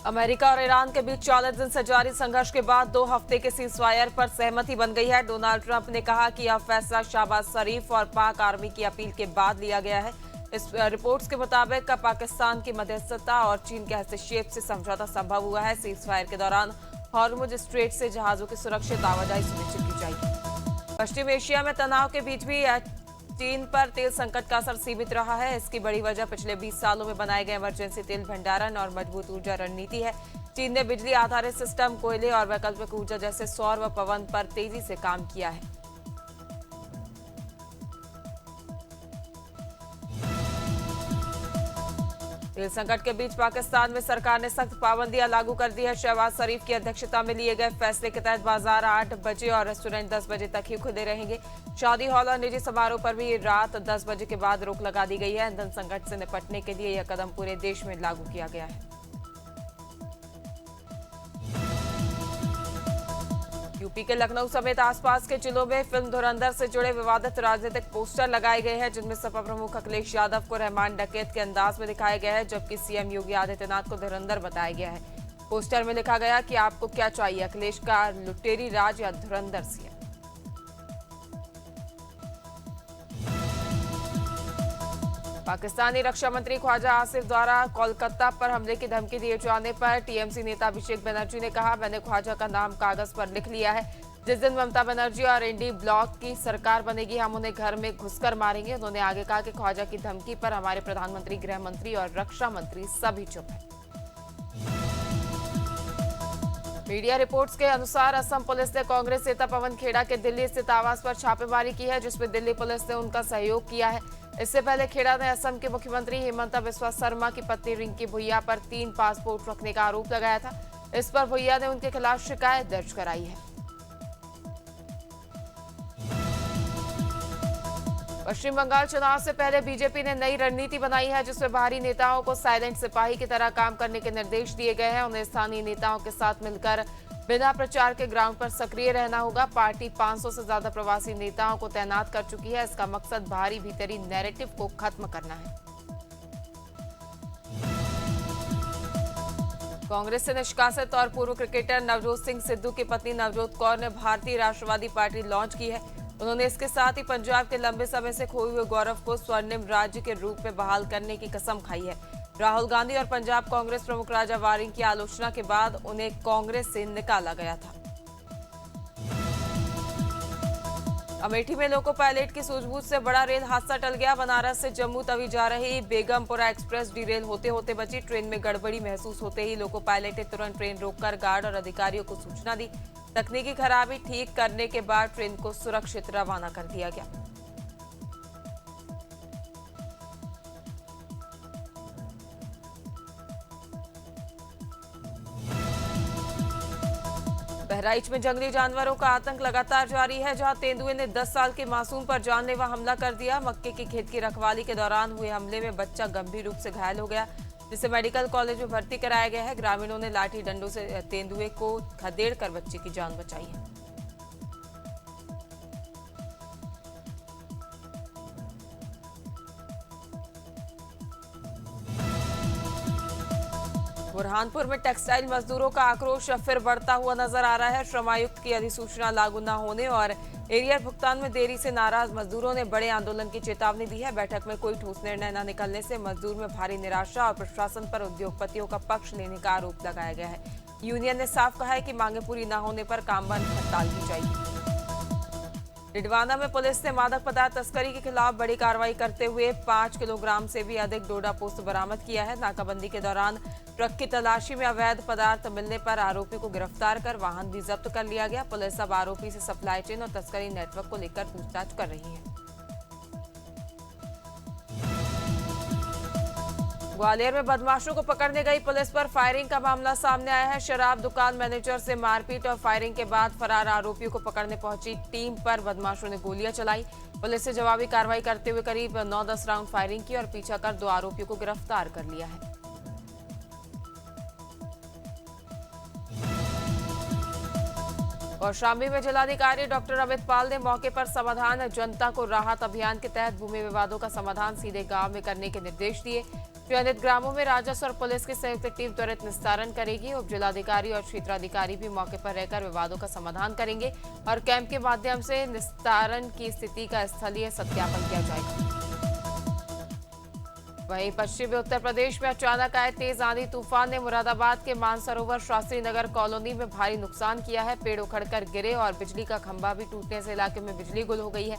America और Iran के बीच 40 दिन से जारी संघर्ष के बाद 2 हफ्ते के सीजफायर पर सहमति बन गई है। डोनाल्ड ट्रंप ने कहा कि यह फैसला शहबाज शरीफ और पाक आर्मी की अपील के बाद लिया गया है। इस रिपोर्ट्स के मुताबिक पाकिस्तान की मध्यस्थता और चीन के हस्तक्षेप से समझौता संभव हुआ है। सीजफायर के दौरान हॉर्मुज स्ट्रेट से जहाजों की सुरक्षित आवाजाही सुनिश्चित की जाएगी। पश्चिम एशिया में तनाव के बीच भी चीन पर तेल संकट का असर सीमित रहा है। इसकी बड़ी वजह पिछले 20 सालों में बनाए गए इमरजेंसी तेल भंडारण और मजबूत ऊर्जा रणनीति है। चीन ने बिजली आधारित सिस्टम, कोयले और वैकल्पिक ऊर्जा जैसे सौर व पवन पर तेजी से काम किया है। तेल संकट के बीच पाकिस्तान में सरकार ने सख्त पाबंदियां लागू कर दी है। शहबाज शरीफ की अध्यक्षता में लिए गए फैसले के तहत बाजार 8 बजे और रेस्टोरेंट 10 बजे तक ही खुले रहेंगे। शादी हॉल और निजी समारोह पर भी रात 10 बजे के बाद रोक लगा दी गई है। ईंधन संकट से निपटने के लिए यह कदम पूरे देश में लागू किया गया है। यूपी के लखनऊ समेत आसपास के जिलों में फिल्म धुरंधर से जुड़े विवादित राजनीतिक पोस्टर लगाए गए हैं, जिनमें सपा प्रमुख अखिलेश यादव को रहमान डकैत के अंदाज में दिखाया गया है, जबकि सीएम योगी आदित्यनाथ को धुरंधर बताया गया है। पोस्टर में लिखा गया कि आपको क्या चाहिए, अखिलेश का लुटेरी राज या धुरंधर सीएम। पाकिस्तानी रक्षा मंत्री ख्वाजा आसिफ द्वारा कोलकाता पर हमले की धमकी दिए जाने पर टीएमसी नेता अभिषेक बनर्जी ने कहा, मैंने ख्वाजा का नाम कागज पर लिख लिया है। जिस दिन ममता बनर्जी और इंडी ब्लॉक की सरकार बनेगी, हम उन्हें घर में घुसकर मारेंगे। उन्होंने आगे कहा कि ख्वाजा की धमकी पर हमारे प्रधानमंत्री, गृह मंत्री और रक्षा मंत्री सभी चुप हैं। मीडिया रिपोर्ट्स के अनुसार असम पुलिस ने कांग्रेस नेता पवन खेड़ा के दिल्ली स्थित आवास पर छापेमारी की है, जिसमें दिल्ली पुलिस ने उनका सहयोग किया है। इससे पहले खेड़ा ने असम के मुख्यमंत्री हिमंता बिस्वा शर्मा की पत्नी रिंकी भुइया पर 3 पासपोर्ट रखने का आरोप लगाया था। इस पर भुइया ने उनके खिलाफ शिकायत दर्ज कराई है। पश्चिम बंगाल चुनाव से पहले बीजेपी ने नई रणनीति बनाई है, जिसमें बाहरी नेताओं को साइलेंट सिपाही की तरह काम करने के निर्देश दिए गए हैं। उन्हें स्थानीय नेताओं के साथ मिलकर बिना प्रचार के ग्राउंड पर सक्रिय रहना होगा। पार्टी 500 से ज्यादा प्रवासी नेताओं को तैनात कर चुकी है। इसका मकसद बाहरी भीतरी नैरेटिव को खत्म करना है। कांग्रेस से निष्कासित और पूर्व क्रिकेटर नवजोत सिंह सिद्धू की पत्नी नवजोत कौर ने भारतीय राष्ट्रवादी पार्टी लॉन्च की है। उन्होंने इसके साथ ही पंजाब के लंबे समय से खोए हुए गौरव को स्वर्णिम राज्य के रूप में बहाल करने की कसम खाई है। राहुल गांधी और पंजाब कांग्रेस प्रमुख राजा वारिंग की आलोचना के बाद उन्हें कांग्रेस से निकाला गया था। अमेठी में लोको पायलट की सूझबूझ से बड़ा रेल हादसा टल गया। बनारस से जम्मू तवी जा रही बेगमपुरा एक्सप्रेस डिरेल होते होते बची। ट्रेन में गड़बड़ी महसूस होते ही लोको पायलट ने तुरंत ट्रेन रोककर गार्ड और अधिकारियों को सूचना दी। तकनीकी खराबी ठीक करने के बाद ट्रेन को सुरक्षित रवाना कर दिया गया। बहराइच में जंगली जानवरों का आतंक लगातार जारी है, जहां तेंदुए ने 10 साल के मासूम पर जानलेवा हमला कर दिया। मक्के की खेत की रखवाली के दौरान हुए हमले में बच्चा गंभीर रूप से घायल हो गया, जिसे मेडिकल कॉलेज में भर्ती कराया गया है। ग्रामीणों ने लाठी डंडों से तेंदुए को खदेड़कर बच्चे की जान बचाई है। बुरहानपुर में टेक्सटाइल मजदूरों का आक्रोश फिर बढ़ता हुआ नजर आ रहा है। श्रमायुक्त की अधिसूचना लागू न होने और एरियर भुगतान में देरी से नाराज मजदूरों ने बड़े आंदोलन की चेतावनी दी है। बैठक में कोई ठोस निर्णय न निकलने से मजदूर में भारी निराशा और प्रशासन पर उद्योगपतियों का पक्ष लेने का आरोप लगाया गया है। यूनियन ने साफ कहा है कि मांगे पूरी न होने पर काम बंद हड़ताल की जाएगी। डिडवाना में पुलिस ने मादक पदार्थ तस्करी के खिलाफ बड़ी कार्रवाई करते हुए 5 किलोग्राम से भी अधिक डोडा पोस्त बरामद किया है। नाकाबंदी के दौरान ट्रक की तलाशी में अवैध पदार्थ मिलने पर आरोपी को गिरफ्तार कर वाहन भी जब्त कर लिया गया। पुलिस अब आरोपी से सप्लाई चेन और तस्करी नेटवर्क को लेकर पूछताछ कर रही है। ग्वालियर में बदमाशों को पकड़ने गई पुलिस पर फायरिंग का मामला सामने आया है। शराब दुकान मैनेजर से मारपीट और फायरिंग के बाद फरार आरोपियों को पकड़ने पहुंची टीम पर बदमाशों ने गोलियां चलाई। पुलिस ने जवाबी कार्रवाई करते हुए करीब 9-10 राउंड फायरिंग की और पीछा कर 2 आरोपियों को गिरफ्तार कर लिया है। और शामली में जिलाधिकारी डॉक्टर अमित पाल ने मौके पर समाधान जनता को राहत अभियान के तहत भूमि विवादों का समाधान सीधे गांव में करने के निर्देश दिए। चयनित ग्रामों में राजस्व और पुलिस की संयुक्त टीम त्वरित निस्तारण करेगी। उप जिलाधिकारी और क्षेत्राधिकारी भी मौके पर रहकर विवादों का समाधान करेंगे और कैंप के माध्यम से निस्तारण की स्थिति का स्थलीय सत्यापन किया जाएगा। वहीं पश्चिमी उत्तर प्रदेश में अचानक आए तेज आंधी तूफान ने मुरादाबाद के मानसरोवर शास्त्री नगर कॉलोनी में भारी नुकसान किया है। पेड़ उखड़कर गिरे और बिजली का खंभा भी टूटने से इलाके में बिजली गुल हो गई है।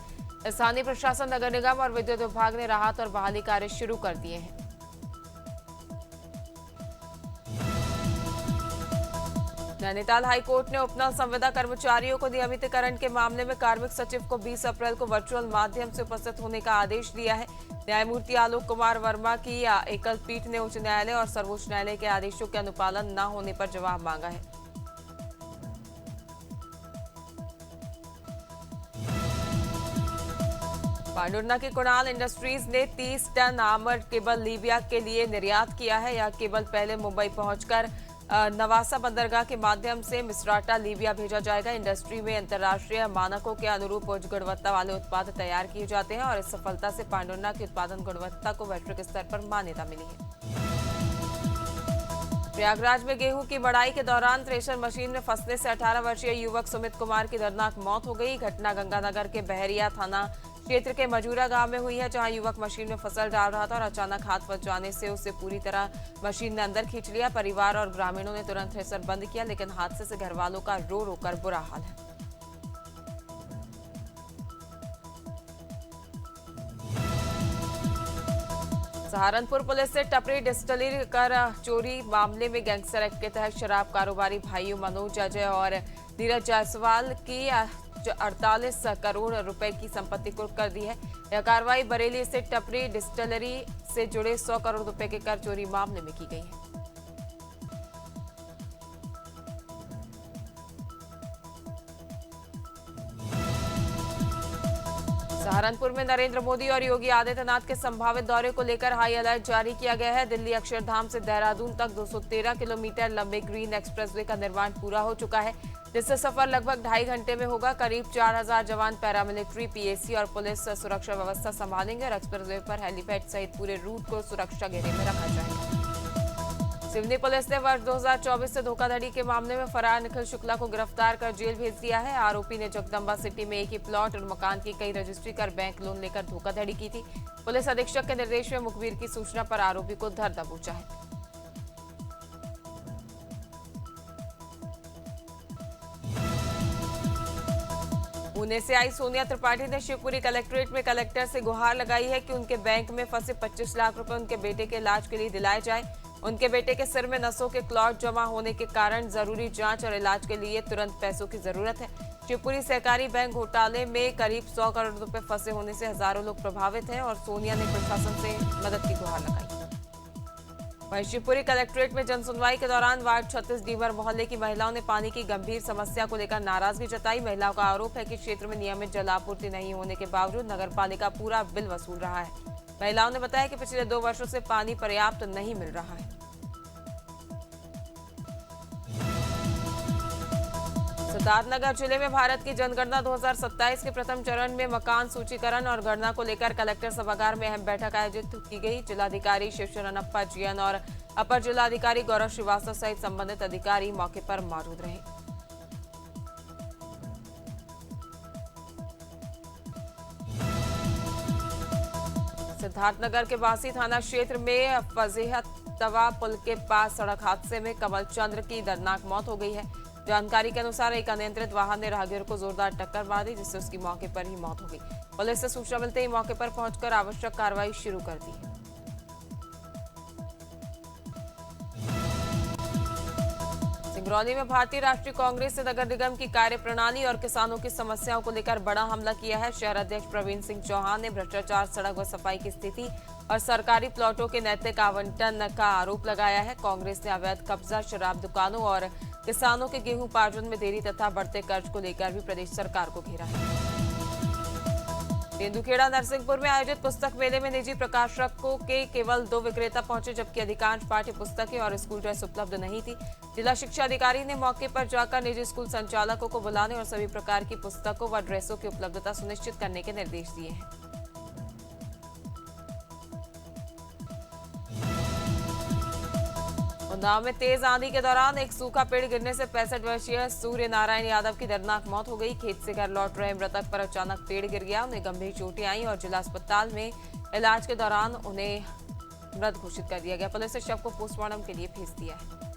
स्थानीय प्रशासन, नगर निगम और विद्युत विभाग ने राहत और बहाली कार्य शुरू कर दिए हैं। नैनीताल हाईकोर्ट ने उपनल संविदा कर्मचारियों को नियमितीकरण के मामले में कार्मिक सचिव को 20 अप्रैल को वर्चुअल माध्यम से उपस्थित होने का आदेश दिया है। न्यायमूर्ति आलोक कुमार वर्मा की एकल पीठ ने उच्च न्यायालय और सर्वोच्च न्यायालय के आदेशों के अनुपालन न होने पर जवाब मांगा है। पांडुर्ना की कुणाल इंडस्ट्रीज ने 30 टन आर्मर्ड केबल लीबिया के लिए निर्यात किया है। यह केबल पहले मुंबई पहुंचकर नवासा बंदरगाह के माध्यम से मिसराटा लीबिया भेजा जाएगा। इंडस्ट्री में अंतर्राष्ट्रीय मानकों के अनुरूप उच्च गुणवत्ता वाले उत्पाद तैयार किए जाते हैं और इस सफलता से पांडुर्ना की उत्पादन गुणवत्ता को वैश्विक स्तर पर मान्यता मिली है। प्रयागराज में गेहूं की मड़ाई के दौरान थ्रेशर मशीन में फंसने से 18 वर्षीय युवक सुमित कुमार की दर्दनाक मौत हो गई। घटना गंगानगर के बहरिया थाना क्षेत्र के मजूरा गांव में हुई है, जहां युवक मशीन में फसल डाल रहा था और अचानक हाथ फंस जाने से उसे पूरी तरह मशीन ने अंदर खींच लिया। परिवार और ग्रामीणों ने तुरंत थ्रेशर बंद किया, लेकिन हादसे से घर वालों का रो रो कर बुरा हाल है। सहारनपुर पुलिस से टपरी डिस्टिलरी कर चोरी मामले में गैंगस्टर एक्ट के तहत शराब कारोबारी भाइयों मनोज, अजय और नीरज जायसवाल की 48 करोड़ रुपए की संपत्ति कुर्क कर दी है। यह कार्रवाई बरेली स्थित टपरी डिस्टिलरी से जुड़े 100 करोड़ रुपए के कर चोरी मामले में की गई है। सहारनपुर में नरेंद्र मोदी और योगी आदित्यनाथ के संभावित दौरे को लेकर हाई अलर्ट जारी किया गया है। दिल्ली अक्षरधाम से देहरादून तक 213 किलोमीटर लंबे ग्रीन एक्सप्रेसवे का निर्माण पूरा हो चुका है, जिससे सफर लगभग 2.5 घंटे में होगा। करीब 4000 जवान पैरामिलिट्री, पीएसी और पुलिस सुरक्षा व्यवस्था संभालेंगे और एक्सप्रेसवे पर हेलीपैड सहित पूरे रूट को सुरक्षा घेरे में रखा जाएगा। सिवनी पुलिस ने वर्ष 2024 से धोखाधड़ी के मामले में फरार निखिल शुक्ला को गिरफ्तार कर जेल भेज दिया है। आरोपी ने जगदम्बा सिटी में एक ही प्लॉट और मकान की कई रजिस्ट्री कर बैंक लोन लेकर धोखाधड़ी की थी। पुलिस अधीक्षक के निर्देश में मुखबिर की सूचना पर आरोपी को धर दबोचा है। पुणे से आई सोनिया त्रिपाठी ने शिवपुरी कलेक्ट्रेट में कलेक्टर से गुहार लगाई है कि उनके बैंक में फंसे 25 लाख रुपए उनके बेटे के इलाज के लिए दिलाए जाए। उनके बेटे के सिर में नसों के क्लॉट जमा होने के कारण जरूरी जांच और इलाज के लिए तुरंत पैसों की जरूरत है। शिवपुरी सहकारी बैंक घोटाले में करीब 100 करोड़ रुपए फंसे होने से हजारों लोग प्रभावित हैं और सोनिया ने प्रशासन से मदद की गुहार लगाई। वहीं शिवपुरी कलेक्ट्रेट में जनसुनवाई के दौरान वार्ड 36 डीमर मोहल्ले की महिलाओं ने पानी की गंभीर समस्या को लेकर नाराजगी जताई। महिलाओं का आरोप है कि क्षेत्र में नियमित जल आपूर्ति नहीं होने के बावजूद नगरपालिका पूरा बिल वसूल रहा है। महिलाओं ने बताया कि पिछले 2 वर्षों से पानी पर्याप्त नहीं मिल रहा है। सिद्धार्थनगर जिले में भारत की जनगणना 2027 के प्रथम चरण में मकान सूचीकरण और गणना को लेकर कलेक्टर सभागार में अहम बैठक आयोजित की गई। जिलाधिकारी शिवशरणप्पा जीएन और अपर जिलाधिकारी गौरव श्रीवास्तव सहित संबंधित अधिकारी मौके पर मौजूद रहे। सिद्धार्थनगर के बासी थाना क्षेत्र में फजीहत तवा पुल के पास सड़क हादसे में कमल चंद्र की दर्दनाक मौत हो गई है। जानकारी के अनुसार एक अनियंत्रित वाहन ने राहगीर को जोरदार टक्कर मार दी, जिससे उसकी मौके पर ही मौत हो गई। पुलिस से सूचना मिलते ही मौके पर पहुंचकर आवश्यक कार्रवाई शुरू कर दी है। सिंगरौली में भारतीय राष्ट्रीय कांग्रेस ने नगर निगम की कार्यप्रणाली और किसानों की समस्याओं को लेकर बड़ा हमला किया है। शहर अध्यक्ष प्रवीण सिंह चौहान ने भ्रष्टाचार, सड़क व सफाई की स्थिति और सरकारी प्लॉटों के नैतिक आवंटन का आरोप लगाया है। कांग्रेस ने अवैध कब्जा, शराब दुकानों और किसानों के गेहूं पार्जन में देरी तथा बढ़ते कर्ज को लेकर भी प्रदेश सरकार को घेरा है। तेंदुखेड़ा नरसिंहपुर में आयोजित पुस्तक मेले में निजी प्रकाशकों के केवल 2 विक्रेता पहुंचे, जबकि अधिकांश पाठ्य पुस्तकें और स्कूल ड्रेस उपलब्ध नहीं थी। जिला शिक्षा अधिकारी ने मौके पर जाकर निजी स्कूल संचालकों को बुलाने और सभी प्रकार की पुस्तकों व ड्रेसों की उपलब्धता सुनिश्चित करने के निर्देश दिए हैं। उन्नाव में तेज आंधी के दौरान एक सूखा पेड़ गिरने से 65 वर्षीय सूर्य नारायण यादव की दर्दनाक मौत हो गई। खेत से घर लौट रहे मृतक पर अचानक पेड़ गिर गया। उन्हें गंभीर चोटें आई और जिला अस्पताल में इलाज के दौरान उन्हें मृत घोषित कर दिया गया। पुलिस ने शव को पोस्टमार्टम के लिए भेज दिया है।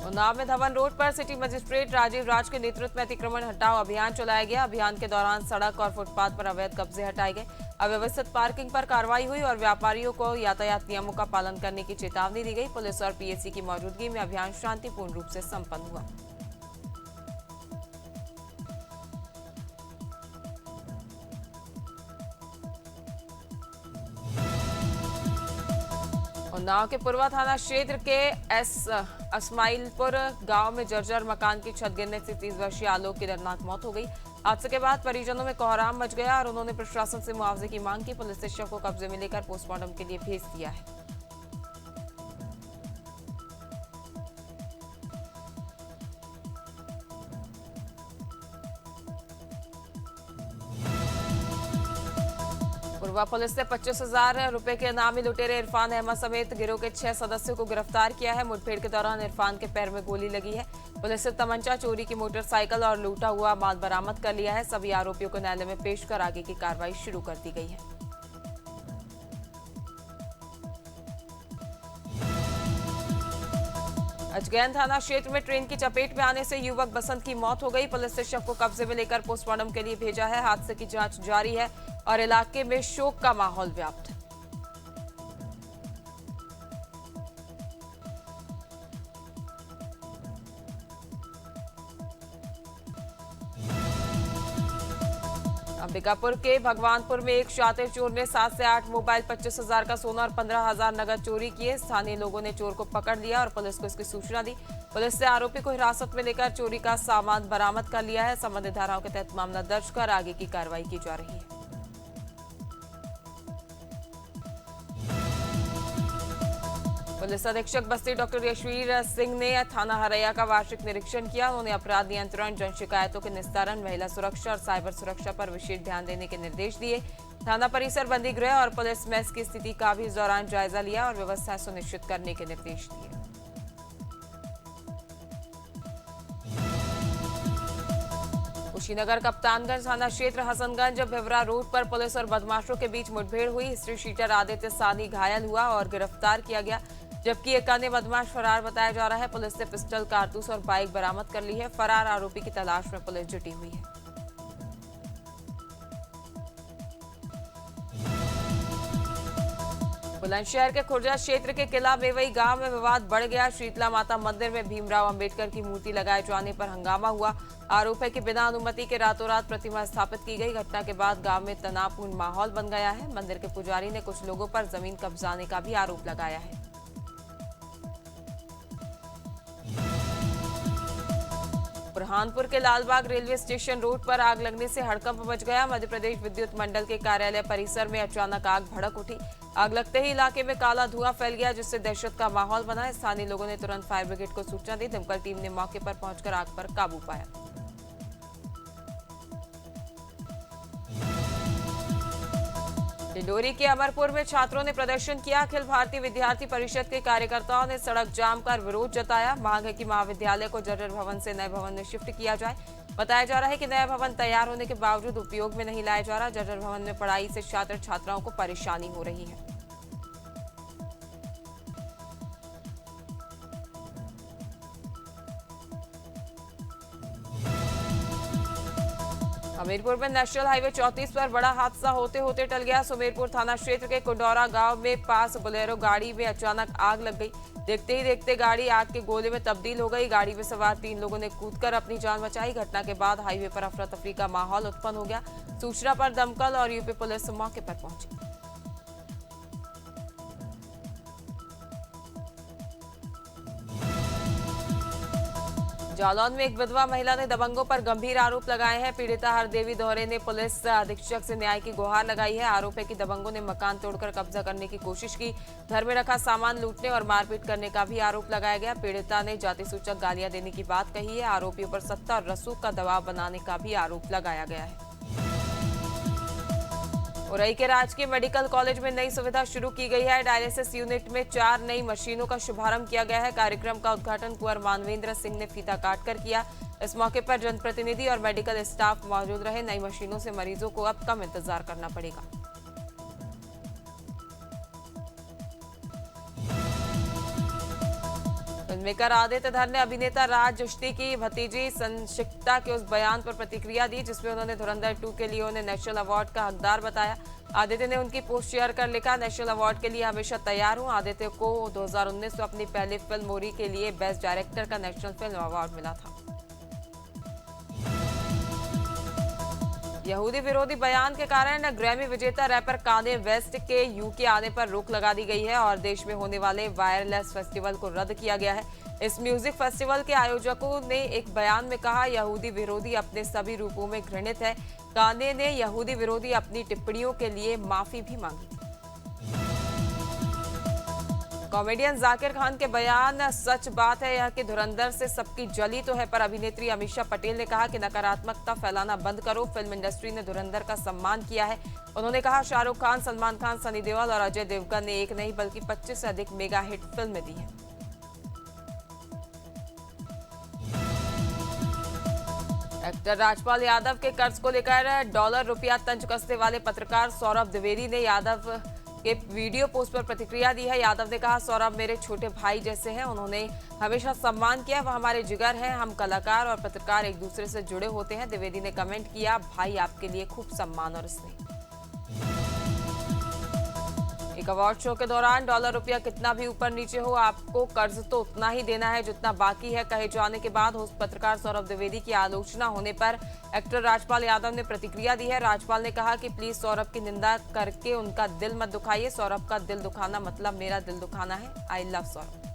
उन्नाव में धवन रोड पर सिटी मजिस्ट्रेट राजीव राज के नेतृत्व में अतिक्रमण हटाओ अभियान चलाया गया। अभियान के दौरान सड़क और फुटपाथ पर अवैध कब्जे हटाए गए। अव्यवस्थित पार्किंग पर कार्रवाई हुई और व्यापारियों को यातायात नियमों का पालन करने की चेतावनी दी गई। पुलिस और पीएससी की मौजूदगी में अभियान शांतिपूर्ण रूप से संपन्न हुआ। उन्नाव के पूर्वा थाना क्षेत्र के असमाइलपुर गांव में जर्जर मकान की छत गिरने से 30 वर्षीय आलोक की दर्दनाक मौत हो गई। हादसे के बाद परिजनों में कोहराम मच गया और उन्होंने प्रशासन से मुआवजे की मांग की। पुलिस ने शव को कब्जे में लेकर पोस्टमार्टम के लिए भेज दिया है। पूर्वा पुलिस ने 25,000 रुपए के इनामी लुटेरे इरफान अहमद समेत गिरोह के 6 सदस्यों को गिरफ्तार किया है। मुठभेड़ के दौरान इरफान के पैर में गोली लगी है। पुलिस ने तमंचा, चोरी की मोटरसाइकिल और लूटा हुआ माल बरामद कर लिया है। सभी आरोपियों को न्यायालय में पेश कर आगे की कार्रवाई शुरू कर दी गई है। अजगैन थाना क्षेत्र में ट्रेन की चपेट में आने से युवक बसंत की मौत हो गई। पुलिस ने शव को कब्जे में लेकर पोस्टमार्टम के लिए भेजा है। हादसे की जांच जारी है और इलाके में शोक का माहौल व्याप्त है। अंबिकापुर के भगवानपुर में एक शातिर चोर ने 7 से 8 मोबाइल, 25,000 का सोना और 15,000 नगद चोरी किए। स्थानीय लोगों ने चोर को पकड़ लिया और पुलिस को इसकी सूचना दी। पुलिस ने आरोपी को हिरासत में लेकर चोरी का सामान बरामद कर लिया है। संबंधित धाराओं के तहत मामला दर्ज कर आगे की कार्रवाई की जा रही है। पुलिस अधीक्षक बस्ती डॉक्टर यशवीर सिंह ने थाना हरैया का वार्षिक निरीक्षण किया। उन्होंने अपराध नियंत्रण, जन शिकायतों के निस्तारण, महिला सुरक्षा और साइबर सुरक्षा पर विशेष ध्यान देने के निर्देश दिए। थाना परिसर, बंदी गृह और पुलिस मेस की स्थिति का भी इस दौरान जायजा लिया और व्यवस्था सुनिश्चित करने के निर्देश दिए। कुशीनगर कप्तानगंज थाना क्षेत्र हसनगंज भिवरा रोड पर पुलिस और बदमाशों के बीच मुठभेड़ हुई। हिस्ट्री शीटर आदित्य सानी घायल हुआ और गिरफ्तार किया गया, जबकि एक अन्य बदमाश फरार बताया जा रहा है। पुलिस ने पिस्टल, कारतूस और बाइक बरामद कर ली है। फरार आरोपी की तलाश में पुलिस जुटी हुई है। बुलंदशहर के खुर्जा क्षेत्र के किला बेवई गांव में विवाद बढ़ गया। शीतला माता मंदिर में भीमराव अंबेडकर की मूर्ति लगाए जाने पर हंगामा हुआ। आरोप है कि बिना अनुमति के रातों रात प्रतिमा स्थापित की गई। घटना के बाद गांव में तनावपूर्ण माहौल बन गया है। मंदिर के पुजारी ने कुछ लोगों पर जमीन कब्जाने का भी आरोप लगाया है। बुरहानपुर के लालबाग रेलवे स्टेशन रोड पर आग लगने से हड़कंप मच गया। मध्य प्रदेश विद्युत मंडल के कार्यालय परिसर में अचानक आग भड़क उठी। आग लगते ही इलाके में काला धुआं फैल गया, जिससे दहशत का माहौल बना। स्थानीय लोगों ने तुरंत फायर ब्रिगेड को सूचना दी। दमकल टीम ने मौके पर पहुंचकर आग पर काबू पाया। डिंडोरी के अमरपुर में छात्रों ने प्रदर्शन किया। अखिल भारतीय विद्यार्थी परिषद के कार्यकर्ताओं ने सड़क जाम कर विरोध जताया। मांग है कि महाविद्यालय को जर्जर भवन से नए भवन में शिफ्ट किया जाए। बताया जा रहा है कि नया भवन तैयार होने के बावजूद उपयोग में नहीं लाया जा रहा। जर्जर भवन में पढ़ाई से छात्र छात्राओं को परेशानी हो रही है। सुमेरपुर में नेशनल हाईवे 34 पर बड़ा हादसा होते होते टल गया। सुमेरपुर थाना क्षेत्र के कुंडौरा गांव में पास बोलेरो गाड़ी में अचानक आग लग गई। देखते ही देखते गाड़ी आग के गोले में तब्दील हो गई। गाड़ी में सवार 3 लोगों ने कूदकर अपनी जान बचाई। घटना के बाद हाईवे पर अफरा तफरी का माहौल उत्पन्न हो गया। सूचना पर दमकल और यूपी पुलिस मौके पर पहुंची। जालौन में एक विधवा महिला ने दबंगों पर गंभीर आरोप लगाए हैं। पीड़िता हरदेवी दोहरे ने पुलिस अधीक्षक से न्याय की गुहार लगाई है। आरोप है कि दबंगों ने मकान तोड़कर कब्जा करने की कोशिश की। घर में रखा सामान लूटने और मारपीट करने का भी आरोप लगाया गया। पीड़िता ने जाति सूचक गालियां देने की बात कही है। आरोपियों पर सत्ता और रसूख का दबाव बनाने का भी आरोप लगाया गया है। उरई के राजकीय मेडिकल कॉलेज में नई सुविधा शुरू की गई है। डायलिसिस यूनिट में 4 नई मशीनों का शुभारंभ किया गया है। कार्यक्रम का उद्घाटन कुंवर मानवेंद्र सिंह ने फीता काटकर किया। इस मौके पर जनप्रतिनिधि और मेडिकल स्टाफ मौजूद रहे। नई मशीनों से मरीजों को अब कम इंतजार करना पड़ेगा। फिल्ममेकर आदित्य धर ने अभिनेता राज जोशी की भतीजी संशिप्ता के उस बयान पर प्रतिक्रिया दी जिसमें उन्होंने धुरंधर 2 के लिए उन्हें नेशनल अवार्ड का हकदार बताया। आदित्य ने उनकी पोस्ट शेयर कर लिखा, नेशनल अवार्ड के लिए हमेशा तैयार हूं। आदित्य को 2019 में अपनी पहली फिल्म मोरी के लिए बेस्ट डायरेक्टर का नेशनल फिल्म अवार्ड मिला था। यहूदी विरोधी बयान के कारण ग्रैमी विजेता रैपर कान्ये वेस्ट के यूके आने पर रोक लगा दी गई है और देश में होने वाले वायरलेस फेस्टिवल को रद्द किया गया है। इस म्यूजिक फेस्टिवल के आयोजकों ने एक बयान में कहा, यहूदी विरोधी अपने सभी रूपों में घृणित है। कान्ये ने यहूदी विरोधी अपनी टिप्पणियों के लिए माफी भी मांगी। कॉमेडियन जाकिर खान के बयान, सच बात है यह कि धुरंधर से सबकी जली तो है, पर अभिनेत्री अमीषा पटेल ने कहा कि नकारात्मकता फैलाना बंद करो। फिल्म इंडस्ट्री ने धुरंधर का सम्मान किया है। उन्होंने कहा, शाहरुख खान, सलमान खान, सनी देओल और अजय देवगन ने एक नहीं बल्कि 25 से अधिक मेगा हिट फिल्में दी हैं। एक्टर राजपाल यादव के कर्ज को लेकर डॉलर रुपया तंज कसने वाले पत्रकार सौरभ द्विवेदी ने यादव के वीडियो पोस्ट पर प्रतिक्रिया दी है। यादव ने कहा, सौरभ मेरे छोटे भाई जैसे हैं, उन्होंने हमेशा सम्मान किया, वह हमारे जिगर हैं। हम कलाकार और पत्रकार एक दूसरे से जुड़े होते हैं। द्विवेदी ने कमेंट किया, भाई आपके लिए खूब सम्मान और स्नेह। एक अवार्ड शो के दौरान डॉलर रुपया कितना भी ऊपर नीचे हो, आपको कर्ज तो उतना ही देना है जितना बाकी है, कहे जाने के बाद होस्ट पत्रकार सौरभ द्विवेदी की आलोचना होने पर एक्टर राजपाल यादव ने प्रतिक्रिया दी है। राजपाल ने कहा कि प्लीज सौरभ की निंदा करके उनका दिल मत दुखाइए। सौरभ का दिल दुखाना मतलब मेरा दिल दुखाना है। I love Saurabh.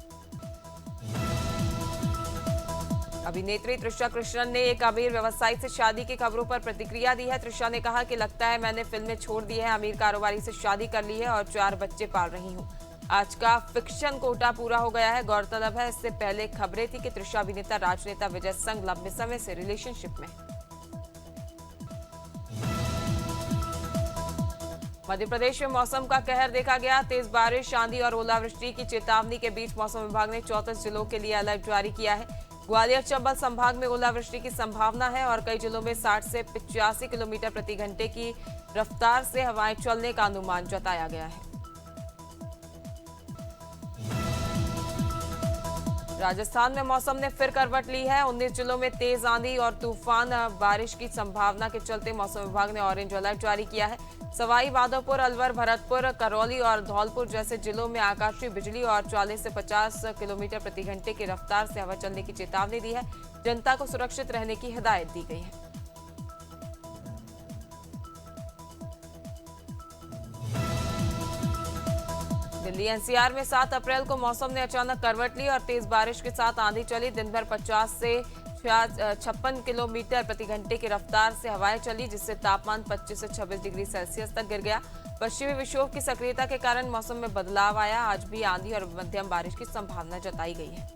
अभिनेत्री तृषा कृष्णन ने एक अमीर व्यवसायी से शादी की खबरों पर प्रतिक्रिया दी है। तृषा ने कहा कि लगता है मैंने फिल्में छोड़ दी है, अमीर कारोबारी से शादी कर ली है और 4 बच्चे पाल रही हूं। आज का फिक्शन कोटा पूरा हो गया है। गौरतलब है, इससे पहले खबरें थी कि तृषा अभिनेता राजनेता विजय संग लंबे समय से रिलेशनशिप में। मध्य प्रदेश में मौसम का कहर देखा गया। तेज बारिश, आंधी और ओलावृष्टि की चेतावनी के बीच मौसम विभाग ने 34 जिलों के लिए अलर्ट जारी किया है। ग्वालियर चंबल संभाग में ओलावृष्टि की संभावना है और कई जिलों में 60 से 85 किलोमीटर प्रति घंटे की रफ्तार से हवाएं चलने का अनुमान जताया गया है। राजस्थान में मौसम ने फिर करवट ली है। 19 जिलों में तेज आंधी और तूफान बारिश की संभावना के चलते मौसम विभाग ने ऑरेंज अलर्ट जारी किया है। सवाई माधोपुर, अलवर, भरतपुर, करौली और धौलपुर जैसे जिलों में आकाशीय बिजली और 40 से 50 किलोमीटर प्रति घंटे की रफ्तार से हवा चलने की चेतावनी दी है। जनता को सुरक्षित रहने की हिदायत दी गई है। दिल्ली एनसीआर में 7 अप्रैल को मौसम ने अचानक करवट ली और तेज बारिश के साथ आंधी चली। दिन भर 50 से 56 किलोमीटर प्रति घंटे की रफ्तार से हवाएं चली, जिससे तापमान 25 से 26 डिग्री सेल्सियस तक गिर गया। पश्चिमी विक्षोभ की सक्रियता के कारण मौसम में बदलाव आया। आज भी आंधी और मध्यम बारिश की संभावना जताई गई है।